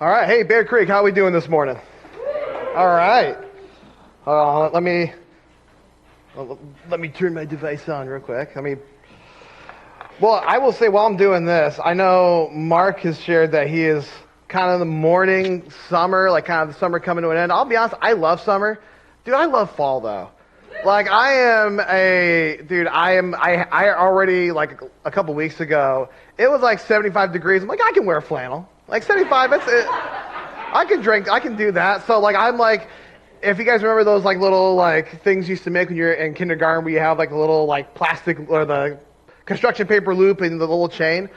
All right, hey Bear Creek, how are we doing this morning? All right. Let me turn my device on real quick. Well, I will say while I'm doing this, I know Mark has shared that he is kind of the morning summer, like kind of the summer coming to an end. I'll be honest, I love summer. Dude, I love fall though. Like I already, like a couple weeks ago, it was like 75 degrees. I'm like, I can wear flannel. Like 75, that's it. I can do that. So if you guys remember those like little like things you used to make when you're in kindergarten where you have like a little like plastic or the construction paper loop and the little chain,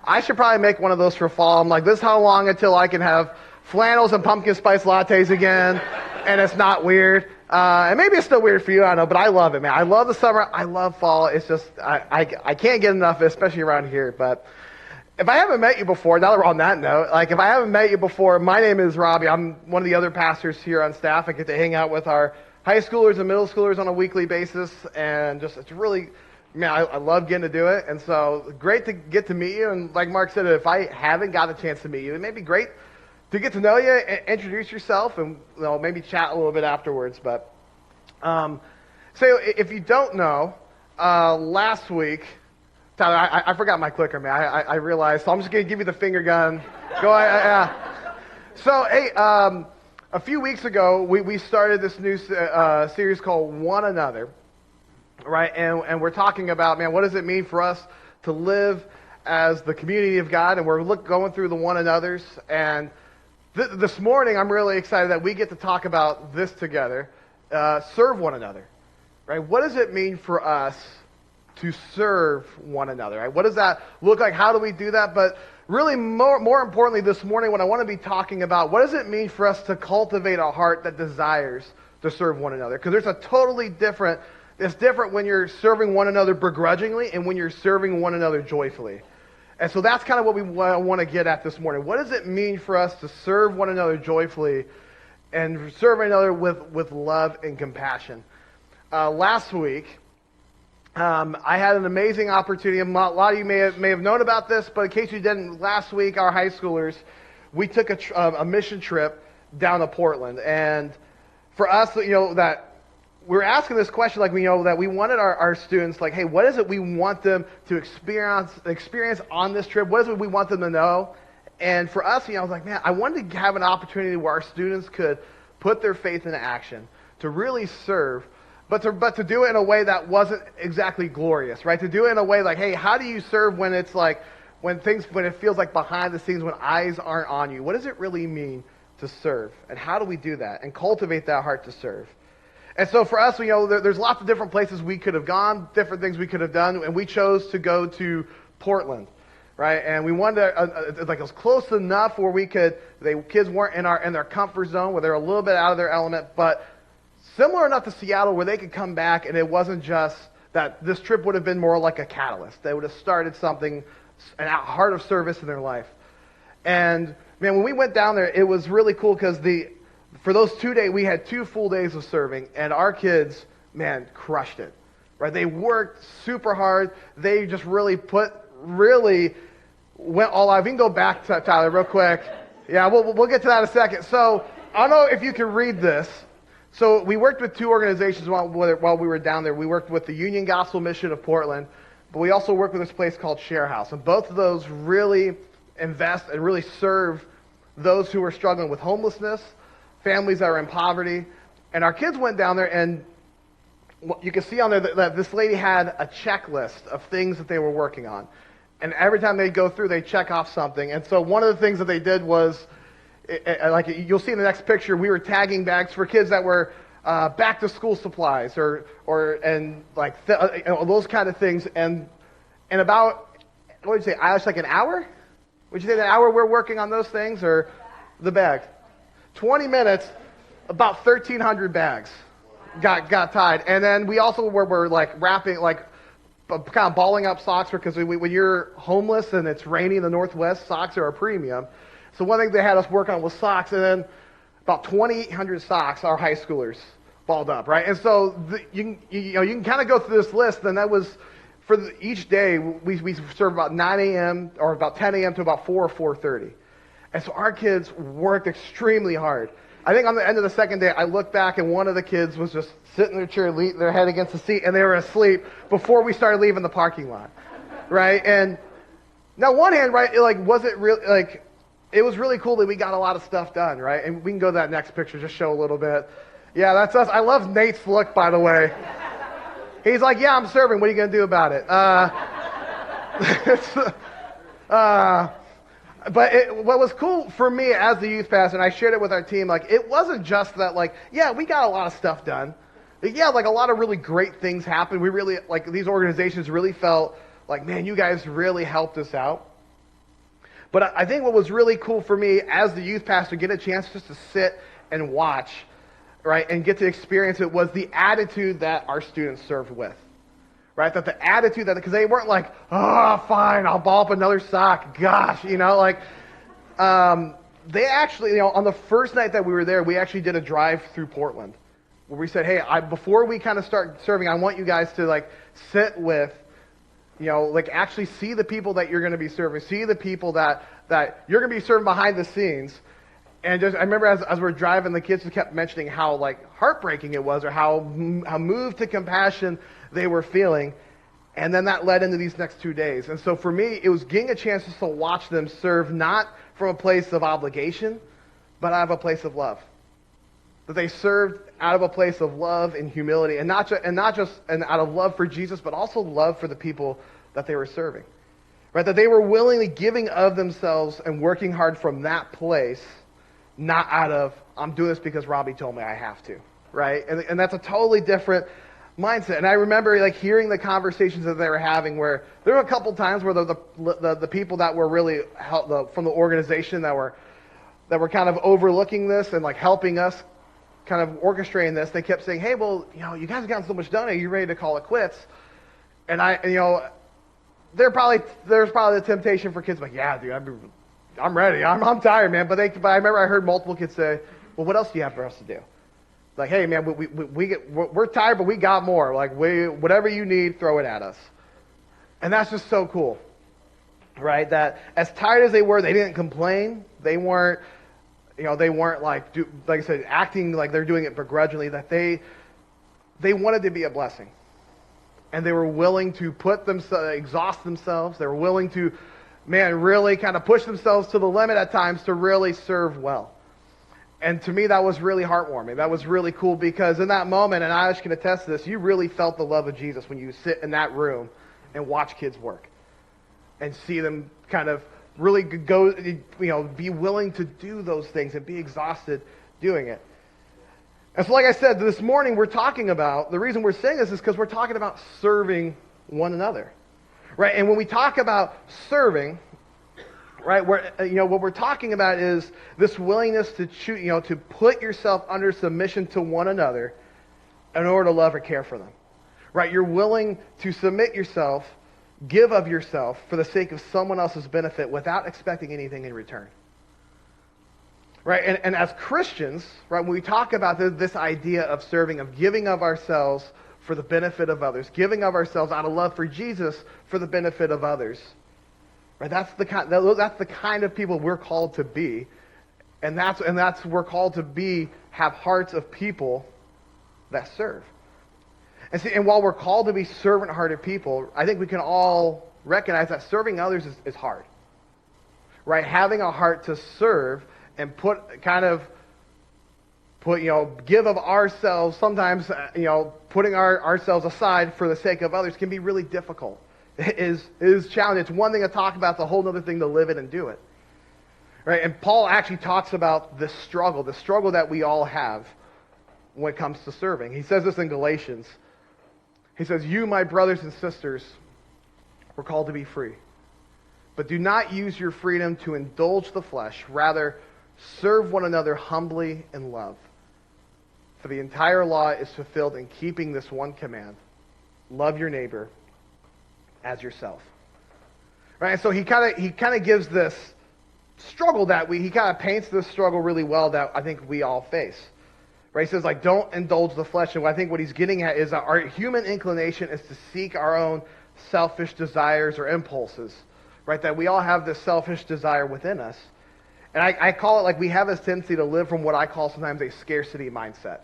I should probably make one of those for fall. I'm like, this is how long until I can have flannels and pumpkin spice lattes again, and it's not weird. And maybe it's still weird for you, I don't know, but I love it, man. I love the summer. I love fall. It's just, I can't get enough of it, especially around here. But if I haven't met you before, now that we're on that note, like if I haven't met you before, my name is Robbie. I'm one of the other pastors here on staff. I get to hang out with our high schoolers and middle schoolers on a weekly basis, and just it's really, man, I love getting to do it. And so great to get to meet you. And like Mark said, if I haven't got a chance to meet you, it may be great to get to know you, introduce yourself, and maybe chat a little bit afterwards. But so if you don't know, last week, Tyler, I forgot my clicker, man. I realized, so I'm just going to give you the finger gun. Go ahead. So, hey, a few weeks ago, we started this new series called One Another, right? And we're talking about, man, what does it mean for us to live as the community of God? And we're going through the one another's. And this morning, I'm really excited that we get to talk about this together, serve one another, right? What does it mean for us to serve one another, right? What does that look like? How do we do that? But really, more importantly, this morning, what I want to be talking about, what does it mean for us to cultivate a heart that desires to serve one another? Because there's it's different when you're serving one another begrudgingly and when you're serving one another joyfully. And so that's kind of what we want to get at this morning. What does it mean for us to serve one another joyfully and serve one another with love and compassion? Last week, I had an amazing opportunity. A lot of you may have known about this, but in case you didn't, last week our high schoolers, we took a mission trip down to Portland, and for us, that we're asking this question, like that we wanted our students, like, hey, what is it we want them to experience on this trip? What is it we want them to know? And for us, I was like, man, I wanted to have an opportunity where our students could put their faith into action, to really serve. But to do it in a way that wasn't exactly glorious, right? To do it in a way like, hey, how do you serve when it's like, when it feels like behind the scenes, when eyes aren't on you? What does it really mean to serve? And how do we do that and cultivate that heart to serve? And so for us, there's lots of different places we could have gone, different things we could have done, and we chose to go to Portland, right? And we wanted to, it was close enough where kids weren't in their comfort zone, where they're a little bit out of their element, but similar enough to Seattle where they could come back and it wasn't just that this trip would have been more like a catalyst. They would have started something, a heart of service in their life. And man, when we went down there, it was really cool because for those 2 days, we had 2 full days of serving, and our kids, man, crushed it. Right? They worked super hard. They just really went all out. We can go back to Tyler real quick. Yeah, we'll get to that in a second. So I don't know if you can read this. So we worked with 2 organizations while we were down there. We worked with the Union Gospel Mission of Portland, but we also worked with this place called Share House. And both of those really invest and really serve those who are struggling with homelessness, families that are in poverty. And our kids went down there, and you can see on there that this lady had a checklist of things that they were working on. And every time they go through, they check off something. And so one of the things that they did was, like you'll see in the next picture, we were tagging bags for kids that were back to school supplies or those kind of things. And about, what would you say, Irish, like an hour? Would you say an hour we're working on those things, or the bags? 20 minutes, about 1,300 bags got tied. And then we also were like wrapping, like kind of balling up socks, because when you're homeless and it's rainy in the Northwest, socks are a premium. So one thing they had us work on was socks, and then about 2,800 socks our high schoolers balled up, right? And so you can kind of go through this list, and that was each day we serve about 9 a.m. or about 10 a.m. to about 4 or 4:30. And so our kids worked extremely hard. I think on the end of the second day, I looked back and one of the kids was just sitting in their chair, their head against the seat, and they were asleep before we started leaving the parking lot, right? And now, one hand, right, it was really cool that we got a lot of stuff done, right? And we can go to that next picture, just show a little bit. Yeah, that's us. I love Nate's look, by the way. He's like, yeah, I'm serving. What are you going to do about it? But what was cool for me as the youth pastor, and I shared it with our team, like, it wasn't just that, like, yeah, we got a lot of stuff done. Yeah, like, a lot of really great things happened. We really, like, these organizations really felt like, man, you guys really helped us out. But I think what was really cool for me as the youth pastor, get a chance just to sit and watch, right, and get to experience it, was the attitude that our students served with. Right, that the attitude that, because they weren't like, oh, fine, I'll ball up another sock. Gosh, like, they actually, on the first night that we were there, we actually did a drive through Portland, where we said, hey, before we kind of start serving, I want you guys to like sit with, like actually see the people that you're going to be serving, see the people that you're going to be serving behind the scenes. And just, I remember as we're driving, the kids just kept mentioning how like heartbreaking it was, or how moved to compassion they were feeling. And then that led into these next 2 days. And so for me, it was getting a chance just to watch them serve, not from a place of obligation, but out of a place of love. That they served out of a place of love and humility, and not just out of love for Jesus, but also love for the people that they were serving. Right? That they were willingly giving of themselves and working hard from that place, not out of, I'm doing this because Robbie told me I have to. Right? And that's a totally different mindset. And I remember like hearing the conversations that they were having, where there were a couple times where the people that were really from the organization that were kind of overlooking this and like helping us kind of orchestrating this, they kept saying, hey, well, you guys have gotten so much done, are you ready to call it quits? And there's probably the temptation for kids like, yeah, dude, I'm ready, I'm tired, man. But I remember I heard multiple kids say, well, what else do you have for us to do? Like, hey, man, we're tired, but we got more. Like, whatever you need, throw it at us. And that's just so cool, right? That as tired as they were, they didn't complain. They weren't, like I said, acting like they're doing it begrudgingly. That they wanted to be a blessing, and they were willing to exhaust themselves. They were willing to, really kind of push themselves to the limit at times to really serve well. And to me, that was really heartwarming. That was really cool, because in that moment, and Ash can attest to this, you really felt the love of Jesus when you sit in that room and watch kids work and see them kind of really go, be willing to do those things and be exhausted doing it. And so like I said, this morning we're talking about, the reason we're saying this is because we're talking about serving one another, right? And when we talk about serving, right, what we're talking about is this willingness to to put yourself under submission to one another in order to love or care for them. Right? You're willing to submit yourself, give of yourself for the sake of someone else's benefit without expecting anything in return. Right? And as Christians, right, when we talk about this idea of serving, of giving of ourselves for the benefit of others, giving of ourselves out of love for Jesus for the benefit of others, right? That's the kind of people we're called to be, and that's we're called to be, have hearts of people that serve. And while we're called to be servant-hearted people, I think we can all recognize that serving others is hard, right? Having a heart to serve and give of ourselves, sometimes putting ourselves aside for the sake of others, can be really difficult. It is challenging. It's one thing to talk about, it's a whole other thing to live it and do it. Right? And Paul actually talks about the struggle that we all have when it comes to serving. He says this in Galatians. He says, you, my brothers and sisters, were called to be free. But do not use your freedom to indulge the flesh. Rather, serve one another humbly in love. For the entire law is fulfilled in keeping this one command. Love your neighbor as yourself. Right? And so he kind of gives this struggle he kind of paints this struggle really well that I think we all face. Right? He says, like, don't indulge the flesh. And I think what he's getting at is that our human inclination is to seek our own selfish desires or impulses. Right? That we all have this selfish desire within us. And I call it like we have this tendency to live from what I call sometimes a scarcity mindset,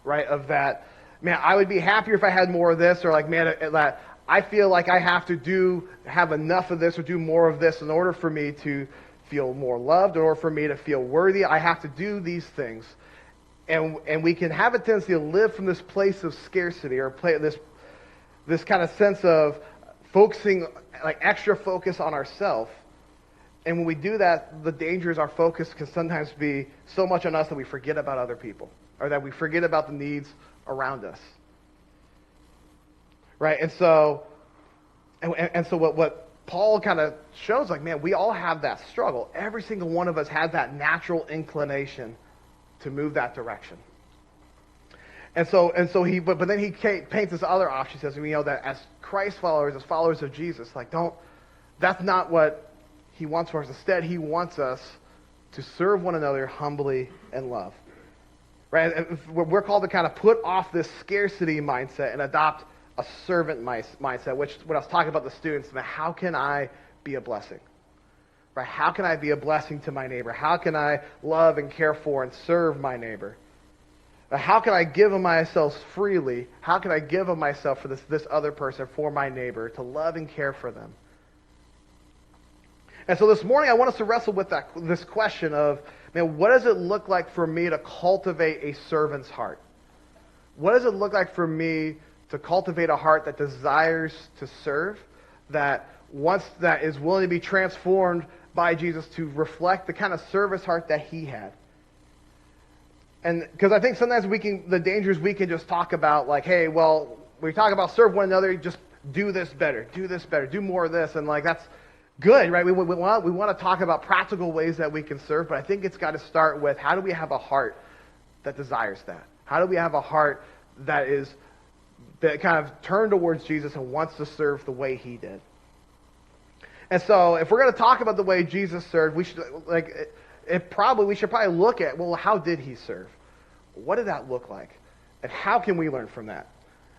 right? Of that, man, I would be happier if I had more of this, or like, man, that I feel like I have to have enough of this or do more of this in order for me to feel more loved, in order for me to feel worthy. I have to do these things. And we can have a tendency to live from this place of scarcity, or this kind of sense of focusing, like extra focus on ourselves. And when we do that, the danger is our focus can sometimes be so much on us that we forget about other people, or that we forget about the needs around us. Right? And so what Paul kind of shows, like, man, we all have that struggle. Every single one of us has that natural inclination to move that direction. And so but then he paints this other option. He says, that as Christ followers, as followers of Jesus, like, that's not what he wants for us. Instead, he wants us to serve one another humbly and love. Right? And we're called to kind of put off this scarcity mindset and adopt a servant mindset, which when I was talking about the students, how can I be a blessing? Right? How can I be a blessing to my neighbor? How can I love and care for and serve my neighbor? How can I give of myself freely? How can I give of myself for this other person, for my neighbor, to love and care for them? And so this morning I want us to wrestle with this question of, man, what does it look like for me to cultivate a servant's heart? What does it look like for me to cultivate a heart that desires to serve, that is willing to be transformed by Jesus to reflect the kind of service heart that he had? And because I think sometimes the danger is we can just talk about, like, hey, well, we talk about serve one another, just do this better, do more of this, and like that's good, right? We want to talk about practical ways that we can serve, but I think it's got to start with, how do we have a heart that desires that? How do we have a heart that kind of turned towards Jesus and wants to serve the way he did? And so if we're going to talk about the way Jesus served, we should probably look at, well, how did he serve? What did that look like? And how can we learn from that?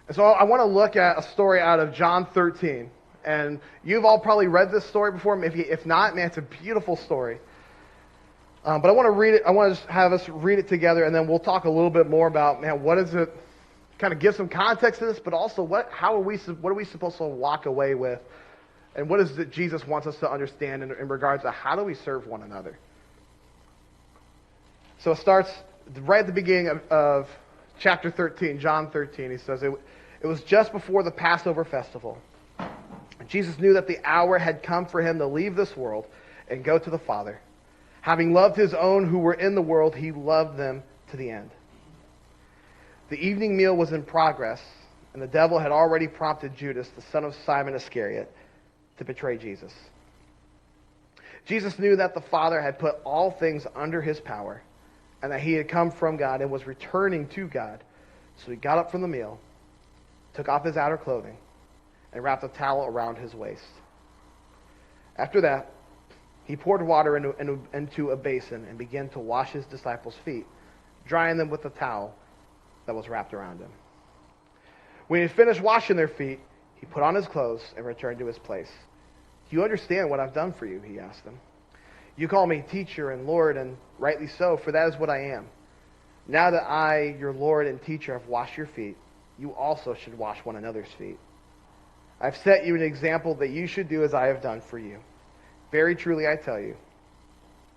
And so I want to look at a story out of John 13. And you've all probably read this story before. If not, man, it's a beautiful story. But I want to read it. I want to just have us read it together, and then we'll talk a little bit more about, man, what is it? Kind of give some context to this, but also what are we supposed to walk away with, and what is it Jesus wants us to understand in regards to how do we serve one another? So it starts right at the beginning of chapter 13, John 13. He says, it was just before the Passover festival. Jesus knew that the hour had come for him to leave this world and go to the Father. Having loved his own who were in the world, he loved them to the end. The evening meal was in progress, and the devil had already prompted Judas, the son of Simon Iscariot, to betray Jesus. Jesus knew that the Father had put all things under his power, and that he had come from God and was returning to God. So he got up from the meal, took off his outer clothing, and wrapped a towel around his waist. After that, he poured water into a basin and began to wash his disciples' feet, drying them with the towel that was wrapped around him. When he had finished washing their feet, he put on his clothes and returned to his place. Do you understand what I've done for you? He asked them. You call me teacher and Lord, and rightly so, for that is what I am. Now that I, your Lord and teacher, have washed your feet, you also should wash one another's feet. I've set you an example that you should do as I have done for you. Very truly I tell you,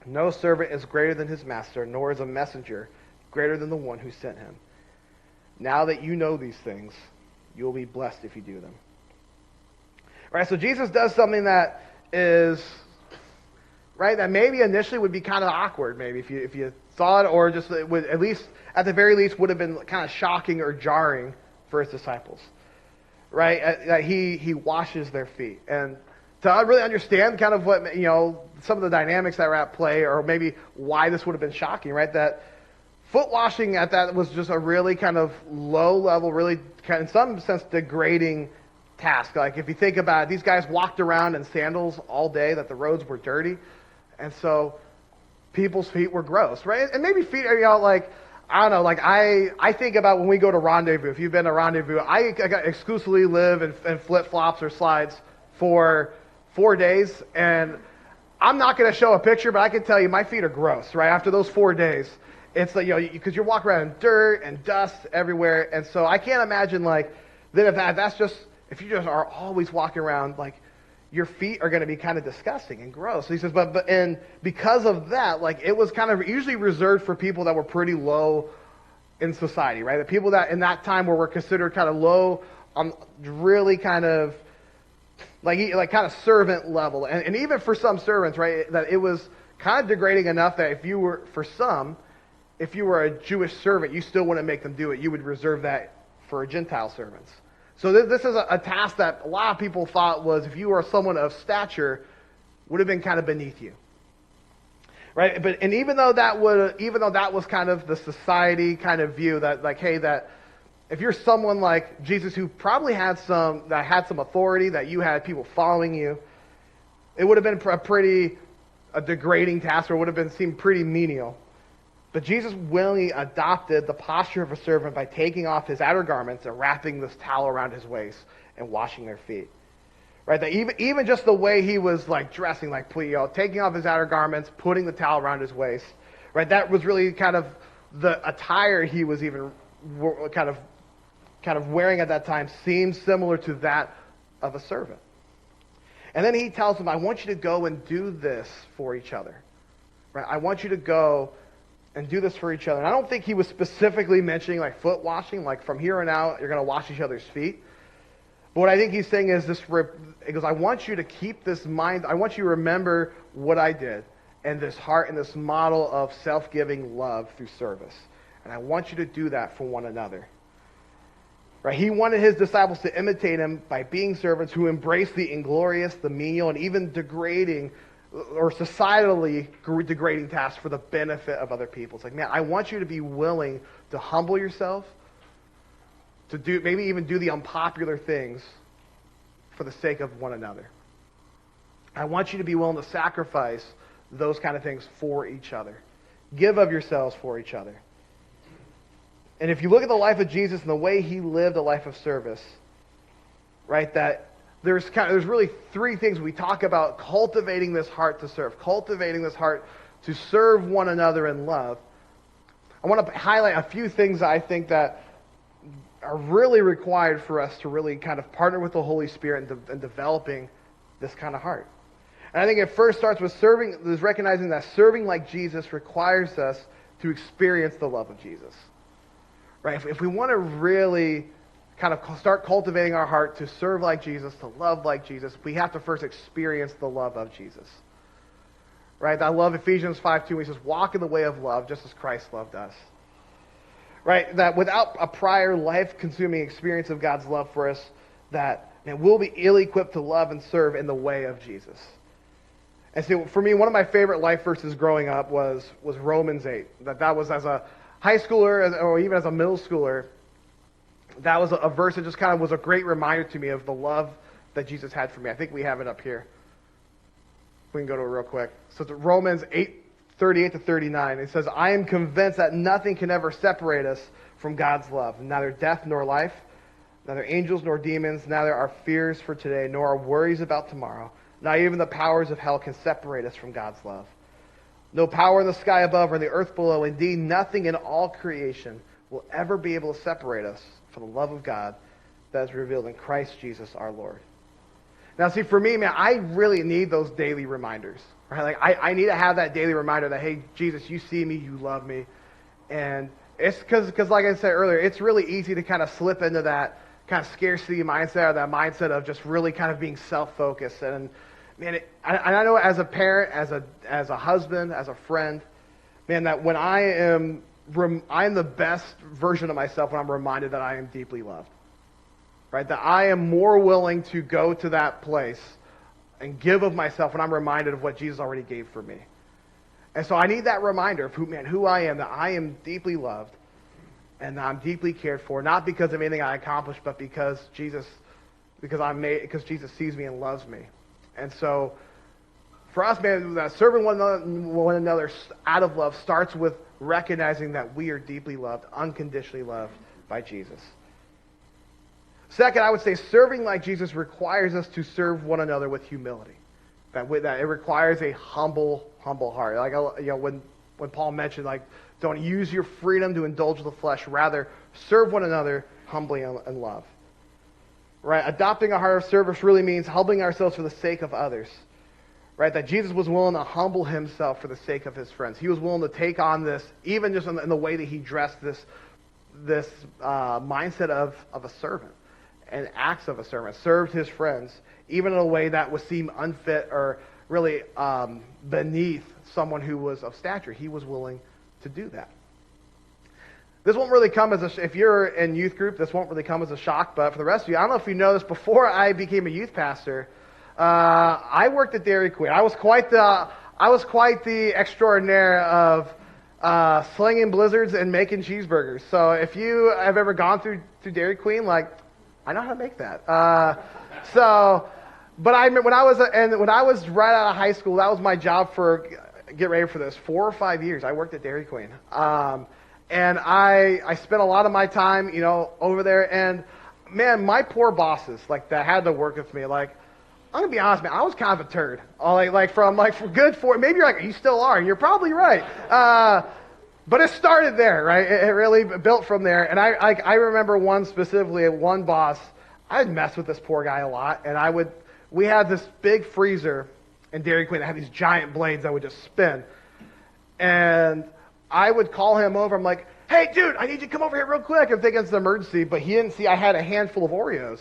no servant is greater than his master, nor is a messenger greater than the one who sent him. Now that you know these things, you will be blessed if you do them. All right, so Jesus does something that is, right, that maybe initially would be kind of awkward, maybe if you saw it, or just it would, at least at the very least, would have been kind of shocking or jarring for his disciples. Right, that he washes their feet, and to really understand kind of what, some of the dynamics that were at play, or maybe why this would have been shocking, right? That foot washing at that was just a really kind of low level, really kind of, in some sense, degrading task. Like if you think about it, these guys walked around in sandals all day, that the roads were dirty, and so people's feet were gross, right? And maybe feet are, like, I don't know, like I think about when we go to Rendezvous. If you've been to Rendezvous, I exclusively live in flip-flops or slides for 4 days, and I'm not going to show a picture, but I can tell you my feet are gross, right? After those 4 days, it's like, because you're walking around in dirt and dust everywhere. And so I can't imagine, like, then if you just are always walking around, like, your feet are going to be kind of disgusting and gross. So he says, and because of that, like, it was kind of usually reserved for people that were pretty low in society, right? The people that in that time were considered kind of low on really kind of like kind of servant level. And even for some servants, right, that it was kind of degrading enough that if you were a Jewish servant, you still wouldn't make them do it. You would reserve that for Gentile servants. So this is a task that a lot of people thought was, if you were someone of stature, would have been kind of beneath you. Right? But even though that was kind of the society kind of view that, like, hey, that if you're someone like Jesus who probably had some authority, that you had people following you, it would have been a degrading task, or would have seemed pretty menial. But Jesus willingly adopted the posture of a servant by taking off his outer garments and wrapping this towel around his waist and washing their feet. Right? That even just the way he was like dressing, like, taking off his outer garments, putting the towel around his waist, right? That was really kind of the attire he was even kind of wearing at that time seemed similar to that of a servant. And then he tells them, I want you to go and do this for each other. Right? I want you to go and do this for each other. And I don't think he was specifically mentioning like foot washing, like from here on out, you're going to wash each other's feet. But what I think he's saying is this, he goes, I want you to keep this mind, I want you to remember what I did, and this heart and this model of self-giving love through service. And I want you to do that for one another. Right? He wanted his disciples to imitate him by being servants who embrace the inglorious, the menial, and even degrading or societally degrading tasks for the benefit of other people. It's like, man, I want you to be willing to humble yourself, to do maybe even do the unpopular things for the sake of one another. I want you to be willing to sacrifice those kind of things for each other. Give of yourselves for each other. And if you look at the life of Jesus and the way he lived a life of service, right, that there's really three things we talk about: cultivating this heart to serve, cultivating this heart to serve one another in love. I want to highlight a few things I think that are really required for us to really kind of partner with the Holy Spirit in developing this kind of heart. And I think it first starts with recognizing that serving like Jesus requires us to experience the love of Jesus. Right? If we want to really kind of start cultivating our heart to serve like Jesus, to love like Jesus, we have to first experience the love of Jesus. Right? I love Ephesians 5:2. He says, walk in the way of love just as Christ loved us. Right? That without a prior life-consuming experience of God's love for us, that we'll be ill-equipped to love and serve in the way of Jesus. And so for me, one of my favorite life verses growing up was Romans 8. That was as a high schooler or even as a middle schooler, that was a verse that just kind of was a great reminder to me of the love that Jesus had for me. I think we have it up here. We can go to it real quick. So it's Romans 8:38-39. It says, I am convinced that nothing can ever separate us from God's love, neither death nor life, neither angels nor demons, neither our fears for today, nor our worries about tomorrow. Not even the powers of hell can separate us from God's love. No power in the sky above or in the earth below, indeed nothing in all creation will ever be able to separate us from the love of God that is revealed in Christ Jesus our Lord. Now see, for me, man, I really need those daily reminders. Right? Like I need to have that daily reminder that, hey, Jesus, you see me, you love me. And it's because like I said earlier, it's really easy to kind of slip into that kind of scarcity mindset, or that mindset of just really kind of being self-focused. And man, I know as a parent, as a husband, as a friend, man, that when I'm the best version of myself when I'm reminded that I am deeply loved. Right? That I am more willing to go to that place and give of myself when I'm reminded of what Jesus already gave for me. And so I need that reminder of who I am, that I am deeply loved and that I'm deeply cared for, not because of anything I accomplished, but because Jesus sees me and loves me. And so for us, man, that serving one another out of love starts with recognizing that we are deeply loved, unconditionally loved by Jesus. Second, I would say serving like Jesus requires us to serve one another with humility. That it requires a humble heart. Like, when Paul mentioned, like, don't use your freedom to indulge the flesh. Rather, serve one another humbly in love. Right? Adopting a heart of service really means humbling ourselves for the sake of others. Right? That Jesus was willing to humble himself for the sake of his friends. He was willing to take on this, even just in the way that he dressed, this mindset of a servant and acts of a servant. Served his friends, even in a way that would seem unfit or really beneath someone who was of stature. He was willing to do that. This won't really come as if you're in youth group, this won't really come as a shock, but for the rest of you, I don't know if you know this, before I became a youth pastor, I worked at Dairy Queen. I was quite the extraordinaire of slinging blizzards and making cheeseburgers. So if you have ever gone through Dairy Queen, like, I know how to make that. But when I was right out of high school, that was my job get ready for this, 4 or 5 years. I worked at Dairy Queen. And I spent a lot of my time, over there. And man, my poor bosses, like, that had to work with me, like, I'm gonna be honest, man, I was kind of a turd. Maybe you're like, you still are, and you're probably right. But it started there, right? It really built from there. And I remember one boss, I'd mess with this poor guy a lot, and we had this big freezer in Dairy Queen that had these giant blades that would just spin. And I would call him over. I'm like, hey, dude, I need you to come over here real quick. I'm thinking it's an emergency, but he didn't see I had a handful of Oreos.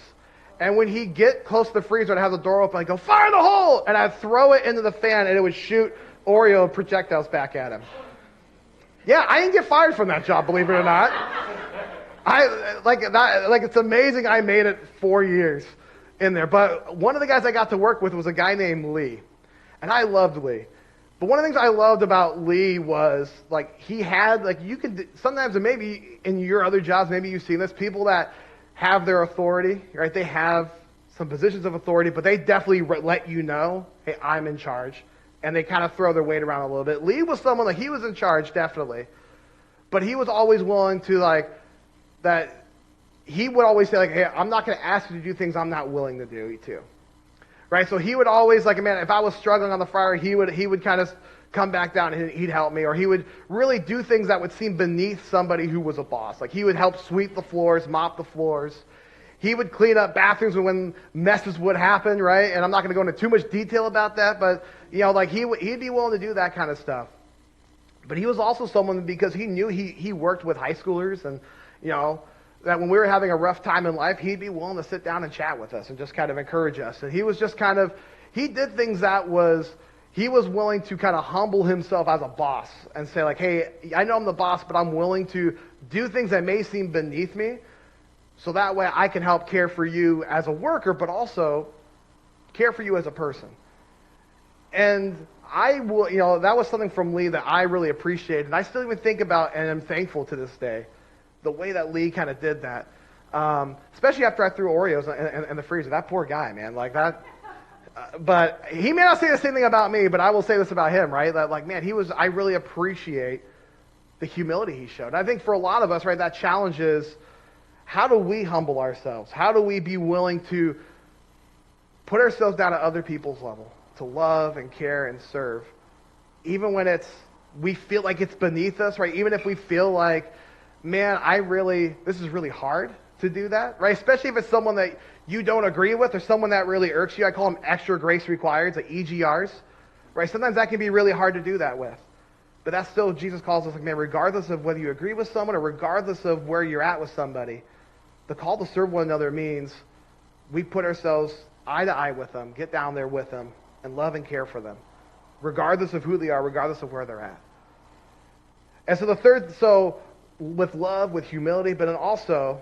And when he'd get close to the freezer, I'd have the door open. I'd go, fire the hole! And I'd throw it into the fan, and it would shoot Oreo projectiles back at him. Yeah, I didn't get fired from that job, believe it or not. It's amazing I made it 4 years in there. But one of the guys I got to work with was a guy named Lee. And I loved Lee. But one of the things I loved about Lee was, like, he had, like, sometimes, and maybe in your other jobs, maybe you've seen this, people that have their authority, right? They have some positions of authority, but they definitely let you know, hey, I'm in charge. And they kind of throw their weight around a little bit. Lee was someone, like, he was in charge, definitely. But he was always willing to, he would always say, like, hey, I'm not going to ask you to do things I'm not willing to do, too. Right? So he would always, like, man, if I was struggling on the fryer, he would kind of come back down and he'd help me. Or he would really do things that would seem beneath somebody who was a boss. Like, he would help sweep the floors, mop the floors. He would clean up bathrooms when messes would happen, right? And I'm not going to go into too much detail about that, but, he'd be willing to do that kind of stuff. But he was also someone, because he knew he worked with high schoolers, and, that when we were having a rough time in life, he'd be willing to sit down and chat with us and just kind of encourage us. And he was just he did things he was willing to kind of humble himself as a boss and say, like, hey, I know I'm the boss, but I'm willing to do things that may seem beneath me, so that way I can help care for you as a worker, but also care for you as a person. And that was something from Lee that I really appreciated. And I still even think about, and I'm thankful to this day, the way that Lee kind of did that. Especially after I threw Oreos in the freezer. That poor guy, man. Like that. But he may not say the same thing about me, but I will say this about him, right? That, like, man, I really appreciate the humility he showed. I think for a lot of us, right, that challenge is, how do we humble ourselves? How do we be willing to put ourselves down at other people's level, to love and care and serve, even when we feel like it's beneath us, right? Even if we feel like, man, this is really hard to do that, right? Especially if it's someone that you don't agree with or someone that really irks you. I call them extra grace required, like EGRs, right? Sometimes that can be really hard to do that with. But that's still, Jesus calls us, like, man, regardless of whether you agree with someone or regardless of where you're at with somebody, the call to serve one another means we put ourselves eye to eye with them, get down there with them, and love and care for them, regardless of who they are, regardless of where they're at. And so with love, with humility, but then also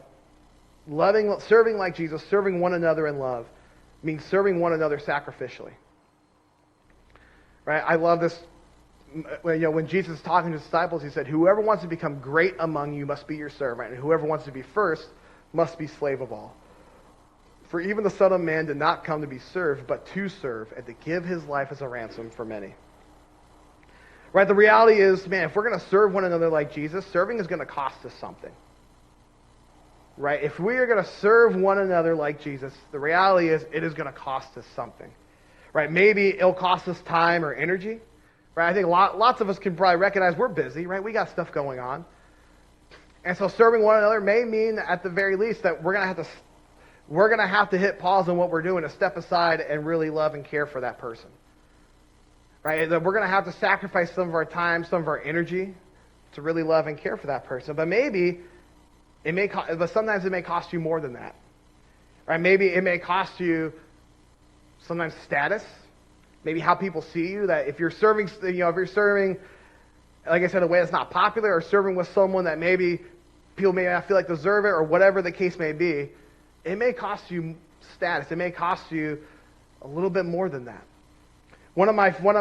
serving like Jesus, serving one another in love, means serving one another sacrificially. Right? I love this. When Jesus is talking to his disciples, he said, whoever wants to become great among you must be your servant, and whoever wants to be first must be slave of all. For even the Son of Man did not come to be served, but to serve, and to give his life as a ransom for many. Right? The reality is, man, if we're going to serve one another like Jesus, serving is going to cost us something. Right? If we are going to serve one another like Jesus, the reality is it is going to cost us something. right? Maybe it'll cost us time or energy, right? I think lots of us can probably recognize we're busy, right? We got stuff going on. And so serving one another may mean, at the very least, that we're going to have to hit pause on what we're doing to step aside and really love and care for that person, right? That we're going to have to sacrifice some of our time, some of our energy to really love and care for that person. But but sometimes it may cost you more than that, right? Maybe it may cost you sometimes status, maybe how people see you. That if you're serving, like I said, in a way that's not popular, or serving with someone that maybe people may not feel like deserve it, or whatever the case may be, it may cost you status. It may cost you a little bit more than that. One of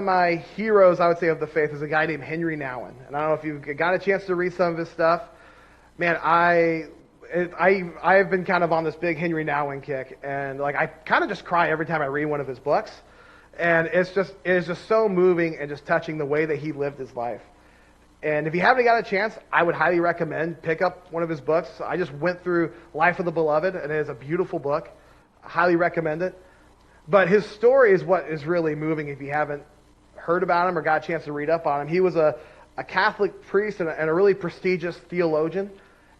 my heroes, I would say, of the faith is a guy named Henry Nouwen. And I don't know if you've got a chance to read some of his stuff. Man, I've been kind of on this big Henry Nouwen kick, and like I kind of just cry every time I read one of his books. And it is just so moving and just touching the way that he lived his life. And if you haven't got a chance, I would highly recommend pick up one of his books. I just went through Life of the Beloved, and it is a beautiful book. I highly recommend it. But his story is what is really moving if you haven't heard about him or got a chance to read up on him. He was a Catholic priest and a really prestigious theologian.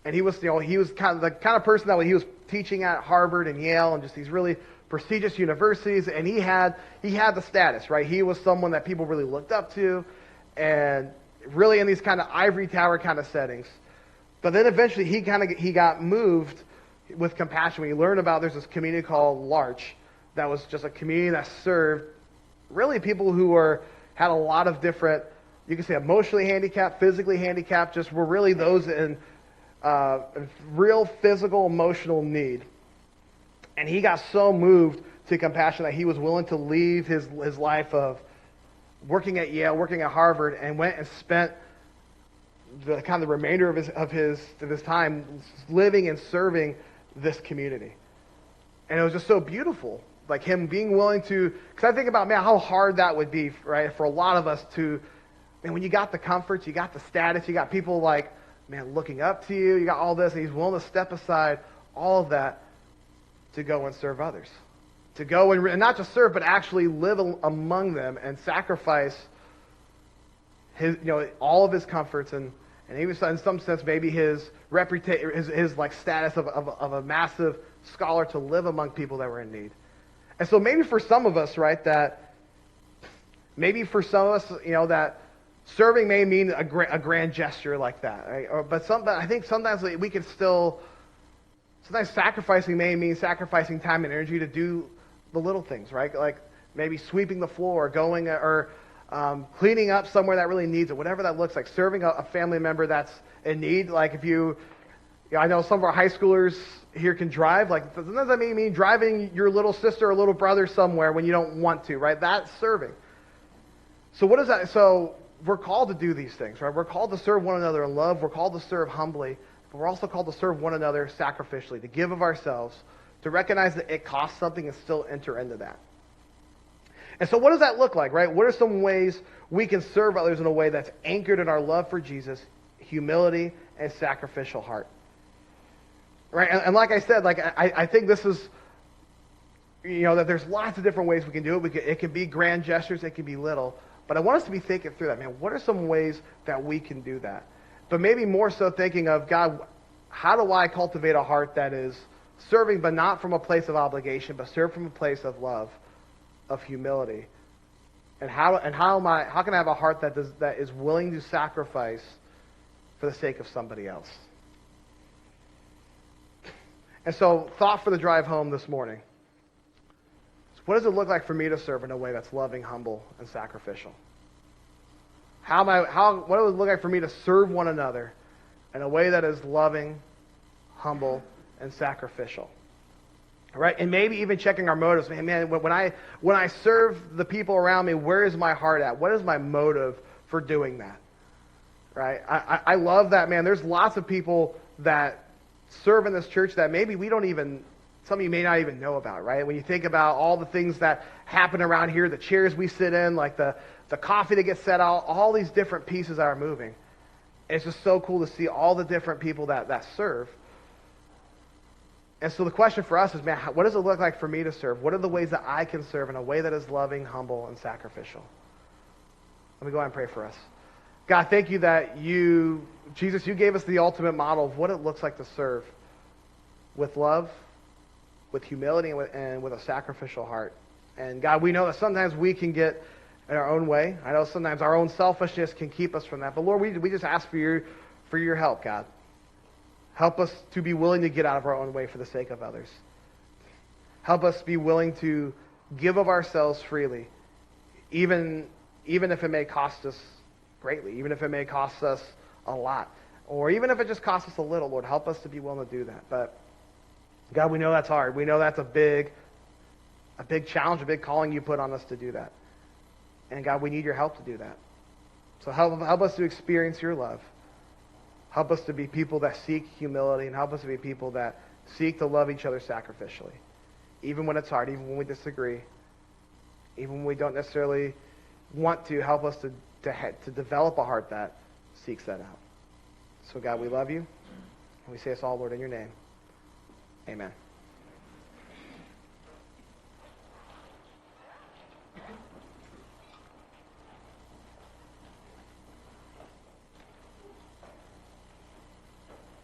And he was kind of the kind of person that he was teaching at Harvard and Yale and just these really prestigious universities. And he had the status, right? He was someone that people really looked up to, and really in these kind of ivory tower kind of settings. But then eventually he got moved with compassion when he learned about there's this community called L'Arche that was just a community that served really people who had a lot of different, you can say, emotionally handicapped, physically handicapped, just were really those in real physical, emotional need. And he got so moved to compassion that he was willing to leave his life of working at Yale, working at Harvard, and went and spent the remainder of his time living and serving this community. And it was just so beautiful, like him being willing to, because I think about, man, how hard that would be, right, for a lot of us to, man, when you got the comforts, you got the status, you got people like, man, looking up to you, you got all this, and he's willing to step aside all of that to go and serve others. To go and not just serve, but actually live among them and sacrifice his, all of his comforts and even in some sense maybe his reputation, his like status of a massive scholar to live among people that were in need. And so maybe for some of us, right, that serving may mean a grand gesture like that, right? But I think sometimes we can still. Sometimes sacrificing may mean sacrificing time and energy to do the little things, right? Like maybe sweeping the floor, or cleaning up somewhere that really needs it, whatever that looks like. Serving a family member that's in need. Like I know some of our high schoolers here can drive. Like sometimes that may mean driving your little sister or little brother somewhere when you don't want to, right? That's serving. So what is that? So we're called to do these things, right? We're called to serve one another in love. We're called to serve humbly. But we're also called to serve one another sacrificially, to give of ourselves, to recognize that it costs something and still enter into that. And so what does that look like, right? What are some ways we can serve others in a way that's anchored in our love for Jesus, humility, and sacrificial heart? Right? And like I said, like I think this is, that there's lots of different ways we can do it. It can be grand gestures, it can be little. But I want us to be thinking through that, man. What are some ways that we can do that? But maybe more so thinking of, God, how do I cultivate a heart that is serving, but not from a place of obligation, but serve from a place of love, of humility? And how can I have a heart that is willing to sacrifice for the sake of somebody else? And so, thought for the drive home this morning. What does it look like for me to serve in a way that's loving, humble, and sacrificial? What does it look like for me to serve one another in a way that is loving, humble, and sacrificial? Right? And maybe even checking our motives. Man, when I serve the people around me, where is my heart at? What is my motive for doing that? Right? I love that, man. There's lots of people that serve in this church that maybe some of you may not even know about, right? When you think about all the things that happen around here, the chairs we sit in, like the coffee that gets set out, all these different pieces that are moving. It's just so cool to see all the different people that serve. And so the question for us is, man, what does it look like for me to serve? What are the ways that I can serve in a way that is loving, humble, and sacrificial? Let me go ahead and pray for us. God, thank you that Jesus, you gave us the ultimate model of what it looks like to serve with love, with humility, and with a sacrificial heart. And God, we know that sometimes we can get in our own way. I know sometimes our own selfishness can keep us from that. But Lord, we just ask for your help, God. Help us to be willing to get out of our own way for the sake of others. Help us be willing to give of ourselves freely, even if it may cost us greatly, even if it may cost us a lot, or even if it just costs us a little. Lord, help us to be willing to do that. But God, we know that's hard. We know that's a big challenge, a big calling you put on us to do that. And God, we need your help to do that. So help us to experience your love. Help us to be people that seek humility, and help us to be people that seek to love each other sacrificially. Even when it's hard, even when we disagree, even when we don't necessarily want to, help us to develop a heart that seeks that out. So God, we love you. And we say this all, Lord, in your name. Amen.